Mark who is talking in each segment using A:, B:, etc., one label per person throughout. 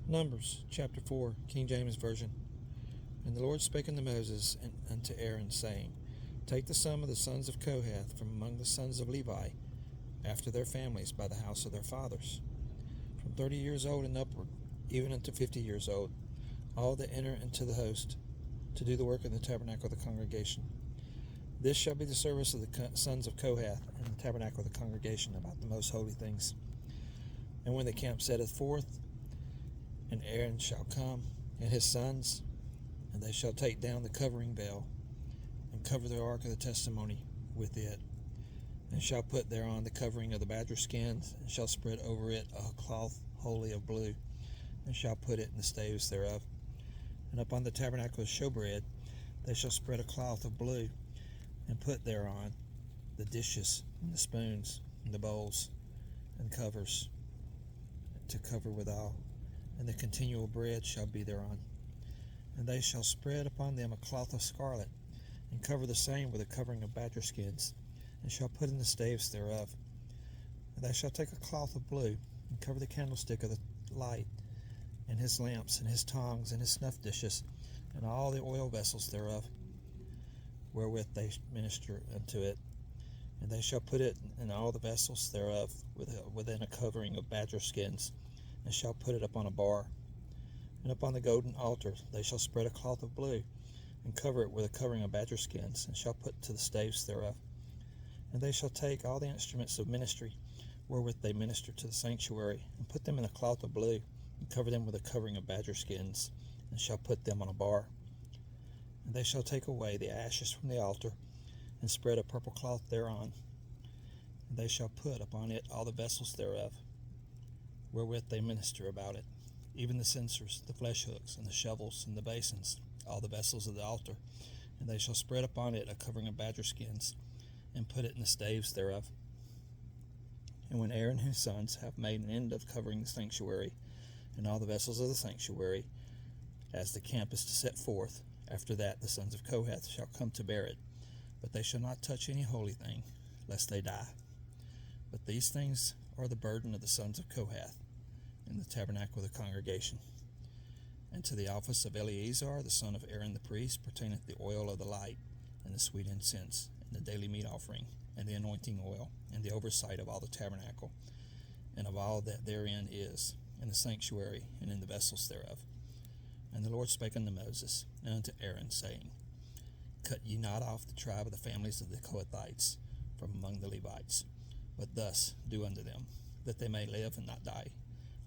A: Numbers chapter 4, King James Version. And the Lord spake unto Moses and unto Aaron, saying, Take the sum of the sons of Kohath from among the sons of Levi, after their families, by the house of their fathers, from 30 years old and upward, even unto 50 years old, all that enter into the host, to do the work of the tabernacle of the congregation. This shall be the service of the sons of Kohath in the tabernacle of the congregation about the most holy things. And when the camp setteth forth, and Aaron shall come, and his sons, and they shall take down the covering veil, and cover the ark of the testimony with it, and shall put thereon the covering of the badger skins, and shall spread over it a cloth wholly of blue, and shall put it in the staves thereof. And upon the tabernacle of showbread they shall spread a cloth of blue, and put thereon the dishes, and the spoons, and the bowls, and covers, to cover withal, and the continual bread shall be thereon. And they shall spread upon them a cloth of scarlet, and cover the same with a covering of badger skins, and shall put in the staves thereof. And they shall take a cloth of blue, and cover the candlestick of the light, and his lamps, and his tongs, and his snuff dishes, and all the oil vessels thereof, wherewith they minister unto it. And they shall put it in all the vessels thereof within a covering of badger skins, and shall put it upon a bar. And upon the golden altar they shall spread a cloth of blue, and cover it with a covering of badger skins, and shall put to the staves thereof. And they shall take all the instruments of ministry, wherewith they minister to the sanctuary, and put them in a cloth of blue, and cover them with a covering of badger skins, and shall put them on a bar. And they shall take away the ashes from the altar, and spread a purple cloth thereon. And they shall put upon it all the vessels thereof, wherewith they minister about it, even the censers, the flesh hooks, and the shovels, and the basins, all the vessels of the altar. And they shall spread upon it a covering of badger skins, and put it in the staves thereof. And when Aaron and his sons have made an end of covering the sanctuary, and all the vessels of the sanctuary, as the camp is to set forth, after that the sons of Kohath shall come to bear it. But they shall not touch any holy thing, lest they die. But these things are the burden of the sons of Kohath in the tabernacle of the congregation. And to the office of Eleazar the son of Aaron the priest pertaineth the oil of the light, and the sweet incense, and the daily meat offering, and the anointing oil, and the oversight of all the tabernacle, and of all that therein is, in the sanctuary, and in the vessels thereof. And the Lord spake unto Moses and unto Aaron, saying, Cut ye not off the tribe of the families of the Kohathites from among the Levites, but thus do unto them, that they may live and not die,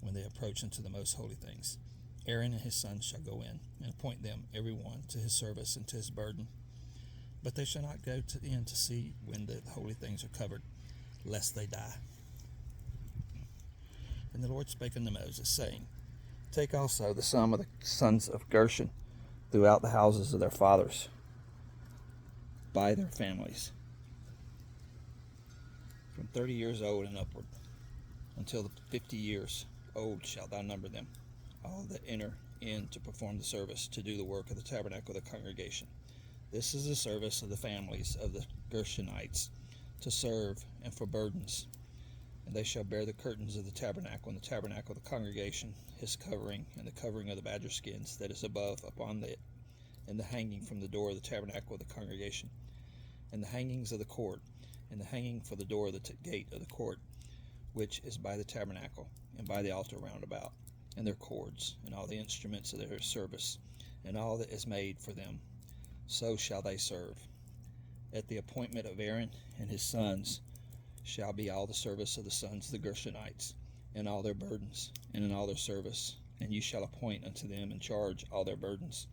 A: when they approach unto the most holy things. Aaron and his sons shall go in, and appoint them every one to his service and to his burden. But they shall not go in to see when the holy things are covered, lest they die. And the Lord spake unto Moses, saying, Take also the sum of the sons of Gershon throughout the houses of their fathers, by their families, from 30 years old and upward, until the 50 years old shalt thou number them, all that enter in to perform the service, to do the work of the tabernacle of the congregation. This is the service of the families of the Gershonites, to serve and for burdens. And they shall bear the curtains of the tabernacle, and the tabernacle of the congregation, his covering, and the covering of the badger skins that is above upon it, and the hanging from the door of the tabernacle of the congregation, and the hangings of the court, and the hanging for the door of the gate of the court, which is by the tabernacle, and by the altar round about, and their cords, and all the instruments of their service, and all that is made for them. So shall they serve. At the appointment of Aaron and his sons shall be all the service of the sons of the Gershonites, and all their burdens, and in all their service, and you shall appoint unto them in charge all their burdens.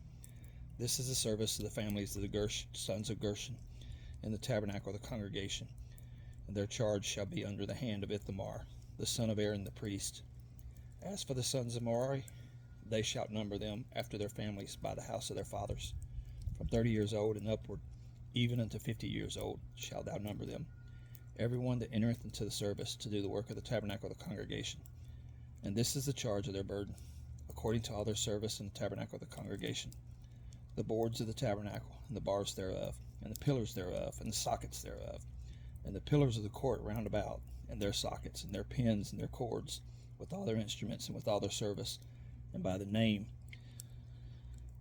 A: This is the service of the families of the sons of Gershon in the tabernacle of the congregation, and their charge shall be under the hand of Ithamar, the son of Aaron the priest. As for the sons of Merari, they shall number them after their families by the house of their fathers. From 30 years old and upward, even unto 50 years old, shalt thou number them, every one that entereth into the service, to do the work of the tabernacle of the congregation. And this is the charge of their burden, according to all their service in the tabernacle of the congregation: the boards of the tabernacle, and the bars thereof, and the pillars thereof, and the sockets thereof, and the pillars of the court round about, and their sockets, and their pins, and their cords, with all their instruments, and with all their service, and by the name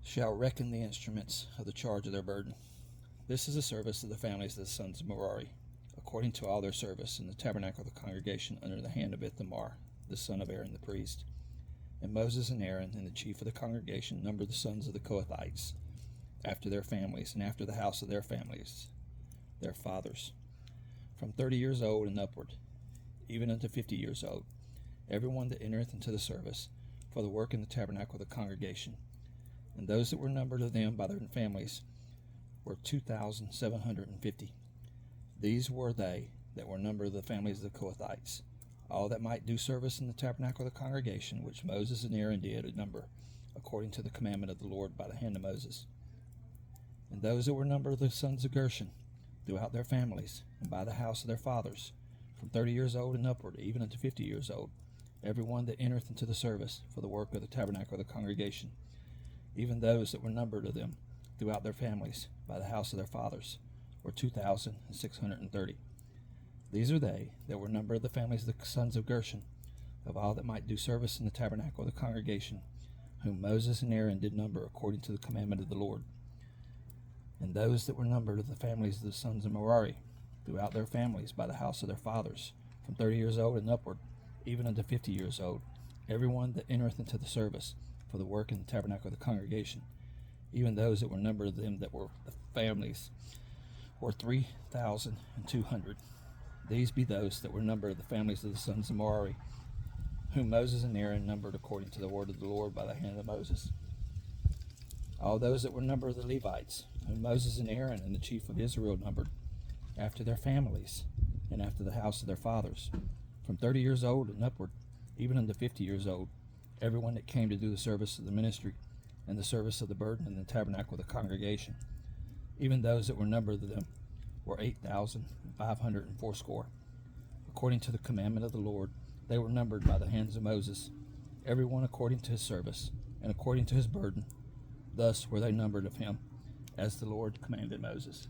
A: shall reckon the instruments of the charge of their burden. This is the service of the families of the sons of Merari, according to all their service in the tabernacle of the congregation under the hand of Ithamar, the son of Aaron the priest. And Moses and Aaron and the chief of the congregation numbered the sons of the Kohathites, after their families, and after the house of their families, their fathers, from 30 years old and upward, even unto 50 years old, every one that entereth into the service, for the work in the tabernacle of the congregation. And those that were numbered of them by their families were 2,750. These were they that were numbered of the families of the Kohathites, all that might do service in the tabernacle of the congregation, which Moses and Aaron did at number, according to the commandment of the Lord by the hand of Moses. And those that were numbered of the sons of Gershon, throughout their families, and by the house of their fathers, from 30 years old and upward, even unto 50 years old, every one that entereth into the service for the work of the tabernacle of the congregation, even those that were numbered of them, throughout their families, by the house of their fathers, were 2,630. These are they that were numbered of the families of the sons of Gershon, of all that might do service in the tabernacle of the congregation, whom Moses and Aaron did number according to the commandment of the Lord. And those that were numbered of the families of the sons of Merari, throughout their families, by the house of their fathers, from 30 years old and upward, even unto 50 years old, every one that entereth into the service for the work in the tabernacle of the congregation, even those that were numbered of them that were the families, were 3,200. These be those that were numbered of the families of the sons of Merari, whom Moses and Aaron numbered according to the word of the Lord by the hand of Moses. All those that were numbered of the Levites, whom Moses and Aaron and the chief of Israel numbered, after their families, and after the house of their fathers, from 30 years old and upward, even unto 50 years old, every one that came to do the service of the ministry, and the service of the burden in the tabernacle of the congregation, even those that were numbered of them, were 8,580. According to the commandment of the Lord, they were numbered by the hands of Moses, every one according to his service, and according to his burden. Thus were they numbered of him, as the Lord commanded Moses.